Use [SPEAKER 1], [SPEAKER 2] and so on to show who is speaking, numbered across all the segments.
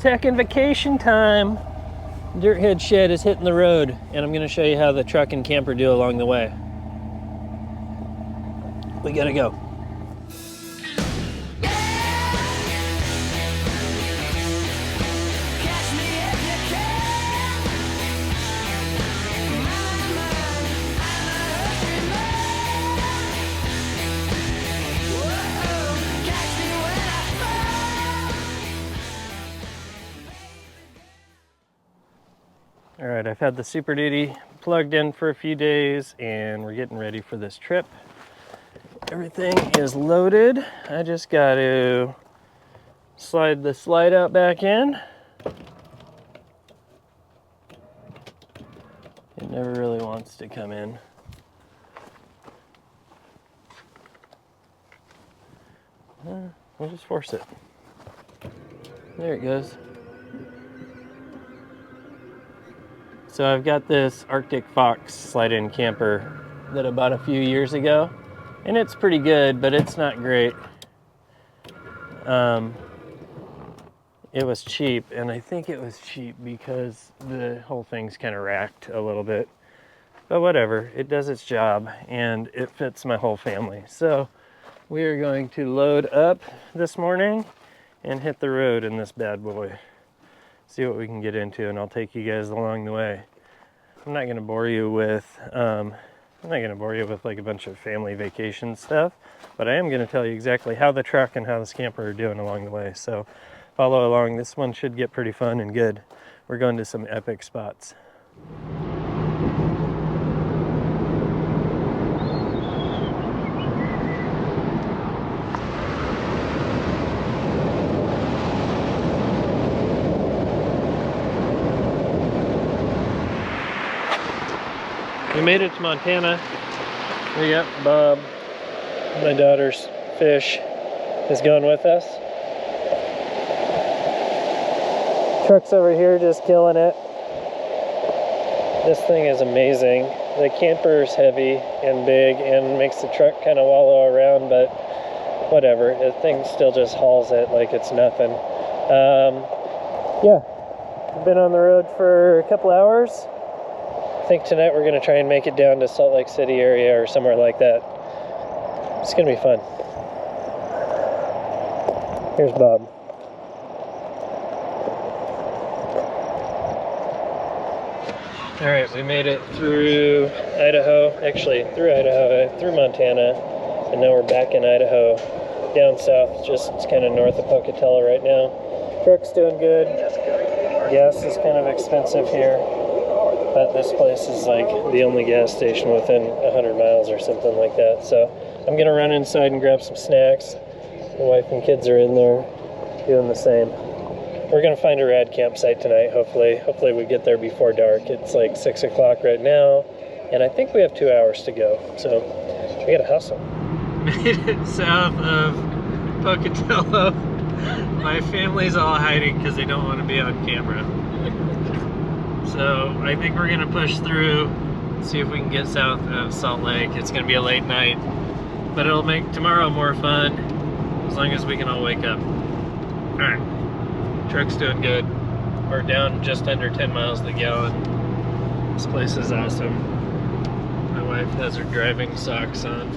[SPEAKER 1] Tech and vacation time. Dirthead shed is hitting the road, and I'm going to show you how the truck and camper do along the way. We gotta go. All right, I've had the Super Duty plugged in for a few days, and we're getting ready for this trip. Everything is loaded. I just got to slide the slide out back in. It never really wants to come in. We'll just force it. There it goes. So I've got this Arctic Fox slide-in camper that I bought a few years ago, and it's pretty good, but it's not great. It was cheap, and I think it was cheap because the whole thing's kind of racked a little bit. But whatever, it does its job, and it fits my whole family. So we are going to load up this morning and hit the road in this bad boy. See what we can get into, and I'll take you guys along the way. I'm not going to bore you with like a bunch of family vacation stuff, but I am going to tell you exactly how the truck and how this camper are doing along the way. So follow along. This one should get pretty fun and good. We're going to some epic spots. We made it to Montana. We got Bob, my daughter's fish, is going with us. Truck's over here just killing it. This thing is amazing. The camper's heavy and big and makes the truck kind of wallow around, but whatever. The thing still just hauls it like it's nothing. Yeah, been on the road for a couple hours. I think tonight we're going to try and make it down to Salt Lake City area or somewhere like that. It's going to be fun. Here's Bob. Alright, we made it through Idaho, actually through Idaho, through Montana, and now we're back in Idaho, down south, just kind of north of Pocatello right now. Truck's doing good. Gas is kind of expensive here. But this place is like the only gas station within 100 miles or something like that. So I'm gonna run inside and grab some snacks. My wife and kids are in there doing the same. We're gonna find a rad campsite tonight, hopefully. Hopefully we get there before dark. It's like 6 o'clock right now, and I think we have 2 hours to go. So we gotta hustle. Made it south of Pocatello. My family's all hiding because they don't want to be on camera. So I think we're gonna push through, see if we can get south of Salt Lake. It's gonna be a late night, but it'll make tomorrow more fun as long as we can all wake up. All right, truck's doing good. We're down just under 10 miles to the gallon. This place is awesome. My wife has her driving socks on.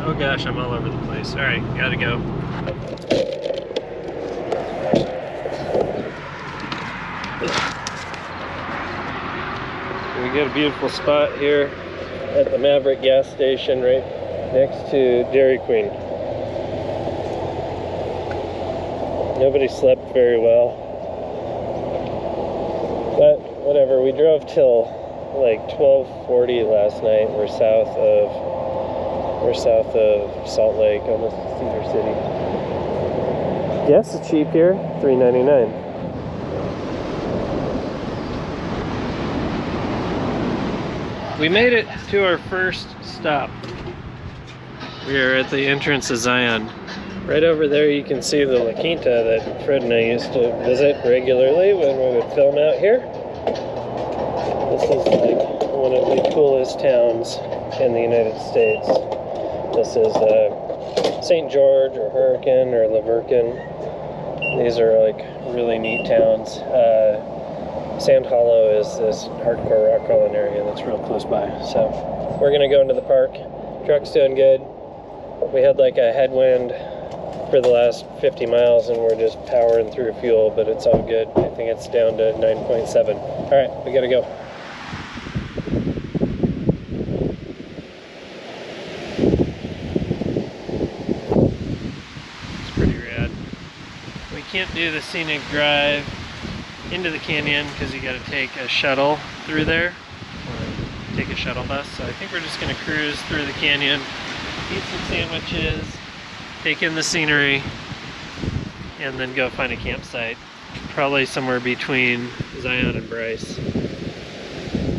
[SPEAKER 1] Oh gosh, I'm all over the place. All right, gotta go. We got a beautiful spot here at the Maverick gas station right next to Dairy Queen. Nobody slept very well, but whatever. We drove till like 12:40 last night. We're south of Salt Lake, almost Cedar City. Gas is cheap here, $3.99. We made it to our first stop. We are at the entrance of Zion. Right over there you can see the La Quinta that Fred and I used to visit regularly when we would film out here. This is like one of the coolest towns in the United States. This is St. George or Hurricane or La Verkin. These are like really neat towns. Sand Hollow is this hardcore rock crawling area that's real close by. So we're gonna go into the park. Truck's doing good. We had like a headwind for the last 50 miles and we're just powering through fuel, but it's all good. I think it's down to 9.7. All right, we gotta go. It's pretty rad. We can't do the scenic drive into the canyon because you gotta take a shuttle through there, or take a shuttle bus. So I think we're just gonna cruise through the canyon, eat some sandwiches, take in the scenery, and then go find a campsite. Probably somewhere between Zion and Bryce.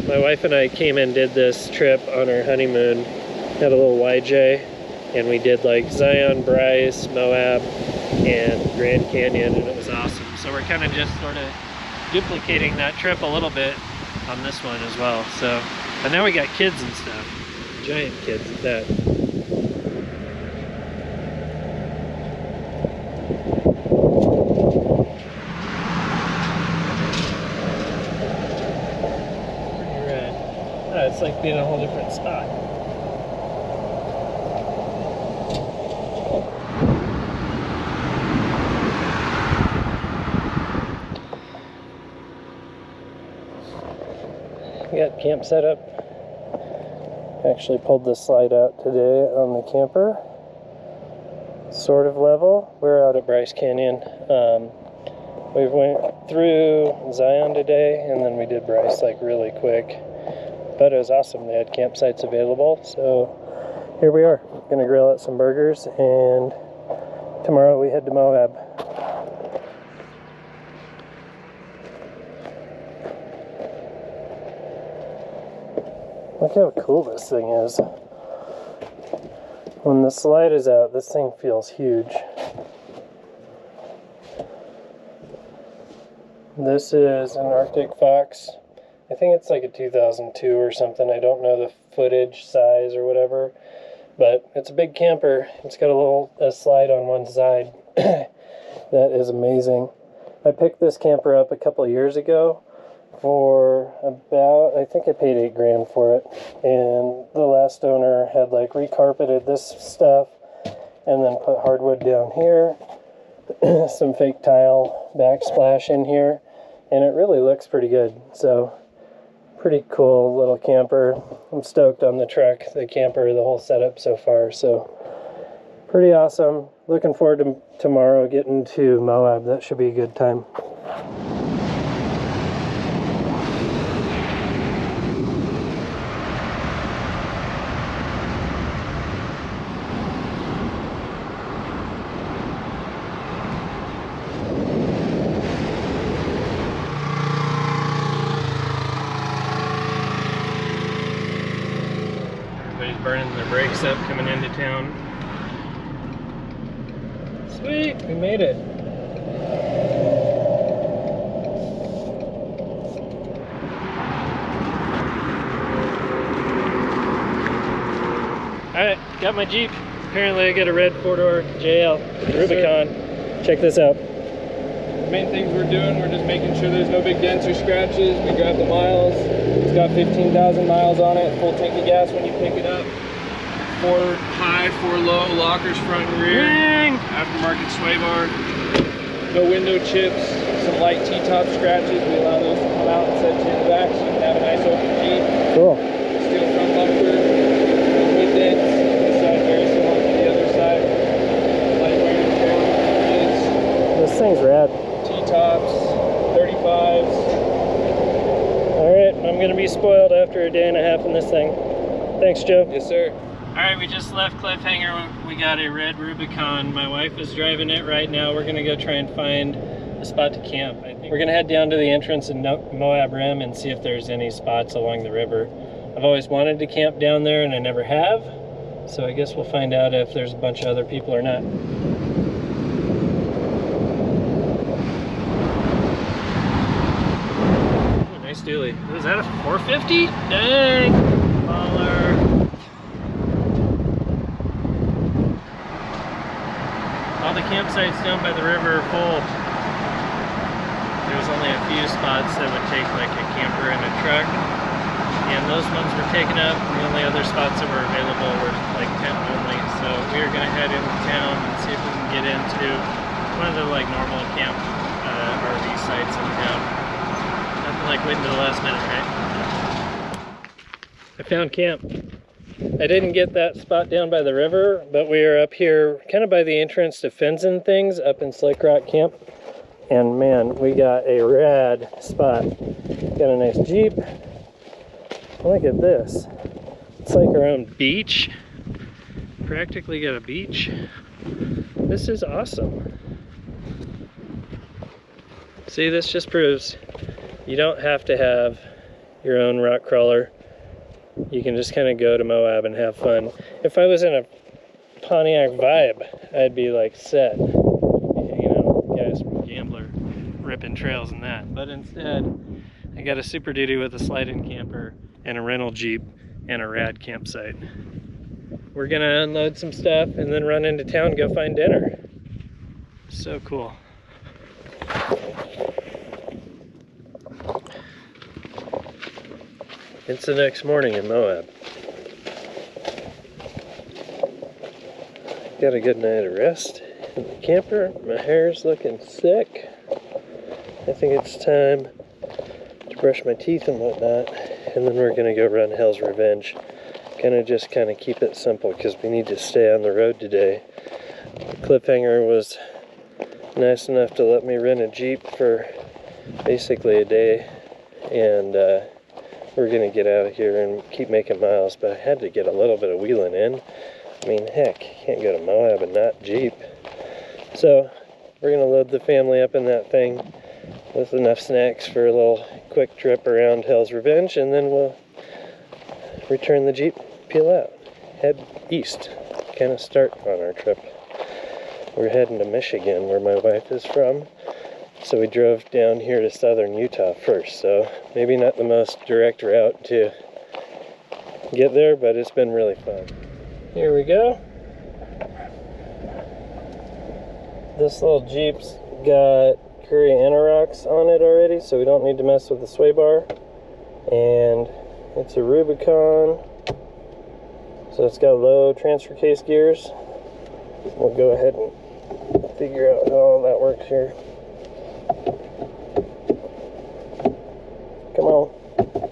[SPEAKER 1] My wife and I came and did this trip on our honeymoon, had a little YJ, and we did like Zion, Bryce, Moab, and Grand Canyon, and it was awesome. So we're kind of just sort of duplicating that trip a little bit on this one as well. So, but now we got kids and stuff, giant kids at that. It's like being in a whole different spot. We got camp set up. Actually pulled the slide out today on the camper. Sort of level. We're out at Bryce Canyon. We went through Zion today and then we did Bryce like really quick. But it was awesome. They had campsites available, so here we are. Gonna grill out some burgers, and tomorrow we head to Moab. Look how cool this thing is. When the slide is out, this thing feels huge. This is an Arctic Fox. I think it's like a 2002 or something. I don't know the footage size or whatever, but it's a big camper. It's got a slide on one side. That is amazing. I picked this camper up a couple of years ago for about, I think I paid $8 grand for it. And the last owner had like recarpeted this stuff and then put hardwood down here, some fake tile backsplash in here, and it really looks pretty good. So pretty cool little camper. I'm stoked on the truck, the camper, the whole setup so far. So pretty awesome. Looking forward to tomorrow getting to Moab. That should be a good time. Burning their brakes up coming into town. Sweet, we made it. Alright, got my Jeep. Apparently I got a red 4-door JL Rubicon. Check this out.
[SPEAKER 2] The main things we're doing, we're just making sure there's no big dents or scratches. We grab the miles. It's got 15,000 miles on it. Full tank of gas when you pick it up. 4 high, 4 low, lockers front and rear.
[SPEAKER 1] Ring.
[SPEAKER 2] Aftermarket sway bar. No window chips. Some light T-top scratches. We allow those to come out and set to the back so you can have a nice open Jeep.
[SPEAKER 1] Cool.
[SPEAKER 2] Steel front bumper. With dents. This side very similar to the other side. Light wear and tear is.
[SPEAKER 1] This thing's rad.
[SPEAKER 2] T-tops. 35s.
[SPEAKER 1] Alright, I'm gonna be spoiled after a day and a half in this thing. Thanks, Joe.
[SPEAKER 2] Yes, sir.
[SPEAKER 1] Alright, we just left Cliffhanger. We got a red Rubicon. My wife is driving it right now. We're gonna go try and find a spot to camp. I think we're gonna head down to the entrance in Moab Rim and see if there's any spots along the river. I've always wanted to camp down there and I never have. So I guess we'll find out if there's a bunch of other people or not. Ooh, nice dually. Is that a 450? Dang! Baller. All the campsites down by the river are full. There's only a few spots that would take like a camper and a truck, and those ones were taken up. The only other spots that were available were like tent only. So we are going to head into town and see if we can get into one of the like normal camp RV sites in town. Nothing like waiting to the last minute, right? I found camp. I didn't get that spot down by the river, but we are up here kind of by the entrance to Fins and Things up in Slick Rock Camp. And man, we got a rad spot. Got a nice Jeep. Look at this. It's like our own beach. Practically got a beach. This is awesome. See, this just proves you don't have to have your own rock crawler. You can just kind of go to Moab and have fun. If I was in a Pontiac Vibe, I'd be like set. You know, guys from Gambler ripping trails and that. But instead, I got a Super Duty with a slide-in camper and a rental Jeep and a rad campsite. We're gonna unload some stuff and then run into town and go find dinner. So cool. It's the next morning in Moab. Got a good night of rest in the camper. My hair's looking sick. I think it's time to brush my teeth and whatnot. And then we're gonna go run Hell's Revenge. Just keep it simple because we need to stay on the road today. Cliffhanger was nice enough to let me rent a Jeep for basically a day. And we're gonna get out of here and keep making miles, but I had to get a little bit of wheeling in. I mean, heck, you can't go to Moab and not Jeep. So we're gonna load the family up in that thing with enough snacks for a little quick trip around Hell's Revenge, and then we'll return the Jeep, peel out, head east, start on our trip. We're heading to Michigan, where my wife is from. So we drove down here to southern Utah first, so maybe not the most direct route to get there, but it's been really fun. Here we go. This little Jeep's got Curry Anoraks on it already, so we don't need to mess with the sway bar. And it's a Rubicon, so it's got low transfer case gears. We'll go ahead and figure out how all that works here. Come on.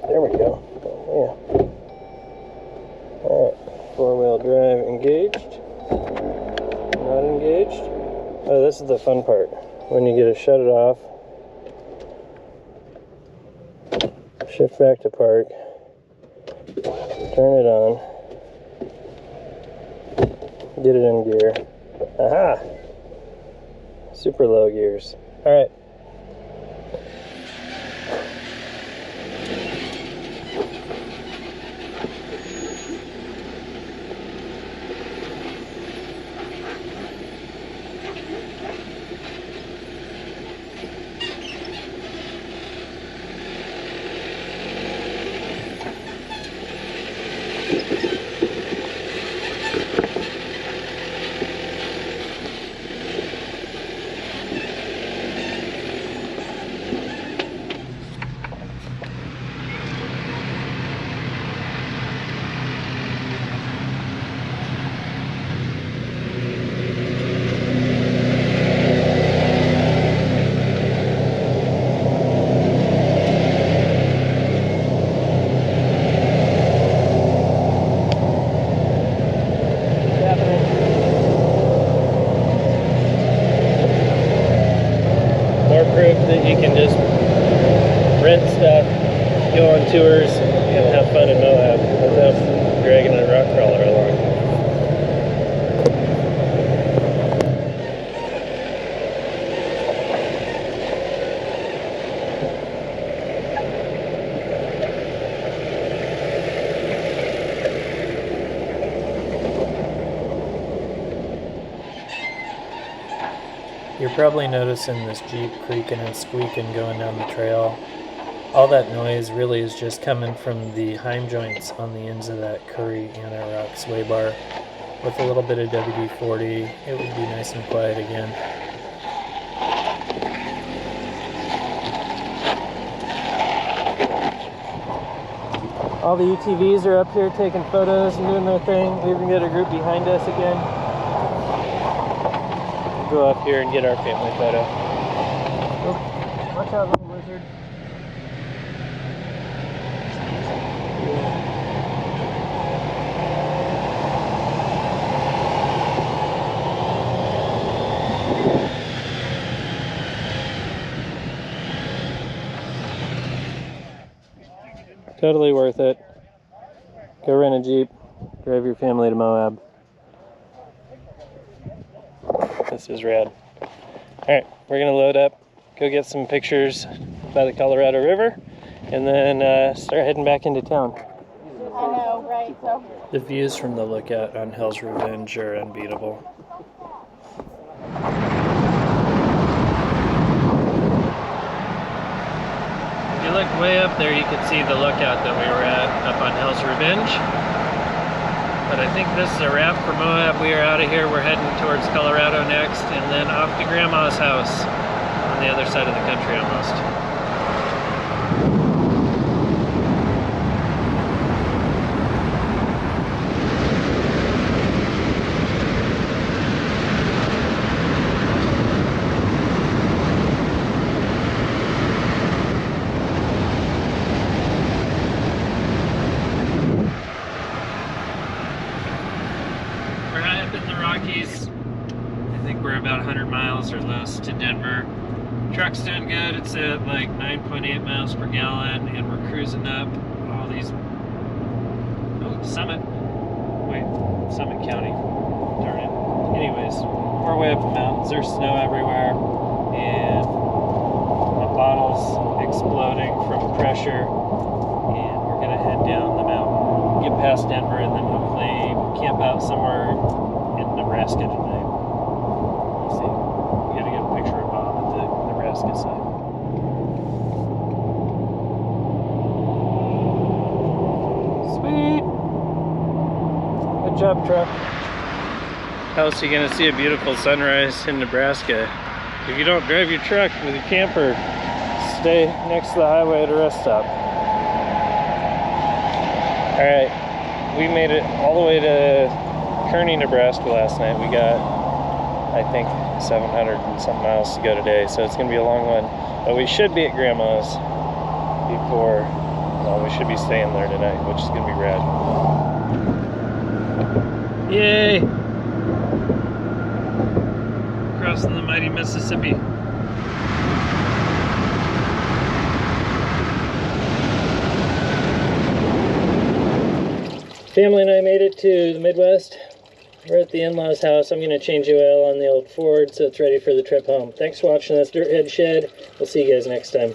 [SPEAKER 1] There we go. Yeah. Alright. 4-wheel drive engaged. Not engaged. Oh, this is the fun part. When you get to shut it off, shift back to park, turn it on, get it in gear. Aha! Super low gears. Alright. That you can just rent stuff, go on tours, and have fun in Moab without dragging a rock crawler along. You're probably noticing this Jeep creaking and squeaking going down the trail. All that noise really is just coming from the heim joints on the ends of that Curry Anoraks sway bar. with a little bit of WD-40, it would be nice and quiet again. All the UTVs are up here taking photos and doing their thing. We even got a group behind us again. We'll go up here and get our family photo. Oh, watch out, little lizard. Totally worth it. Go rent a Jeep, drive your family to Moab. This is rad. Alright, we're gonna load up, go get some pictures by the Colorado River, and then start heading back into town.
[SPEAKER 3] I know, right? So
[SPEAKER 1] The views from the lookout on Hell's Revenge are unbeatable. If you look way up there, you can see the lookout that we were at up on Hell's Revenge. But I think this is a wrap for Moab. We are out of here. We're heading towards Colorado next, and then off to Grandma's house on the other side of the country almost. I think we're about 100 miles or less to Denver. Truck's doing good. It's at like 9.8 miles per gallon, and we're cruising up all these. Oh, Summit. Wait, Summit County. Darn it. Anyways, we're way up the mountains. There's snow everywhere, and my bottle's exploding from pressure. And we're gonna head down the mountain, get past Denver, and then hopefully camp out somewhere in Nebraska tonight. We'll see. We gotta get a picture of Bob at the Nebraska side. Sweet! Good job, truck. How else are you gonna see a beautiful sunrise in Nebraska if you don't drive your truck with your camper? Stay next to the highway at a rest stop. Alright, we made it all the way to Kearney, Nebraska last night. We got, I think, 700 and something miles to go today, so it's going to be a long one. But we should be at Grandma's before, well, we should be staying there tonight, which is going to be rad. Yay! Crossing the mighty Mississippi. Family and I made it to the Midwest. We're at the in-laws' house. I'm going to change the oil on the old Ford so it's ready for the trip home. Thanks for watching this Dirthead Shed. We'll see you guys next time.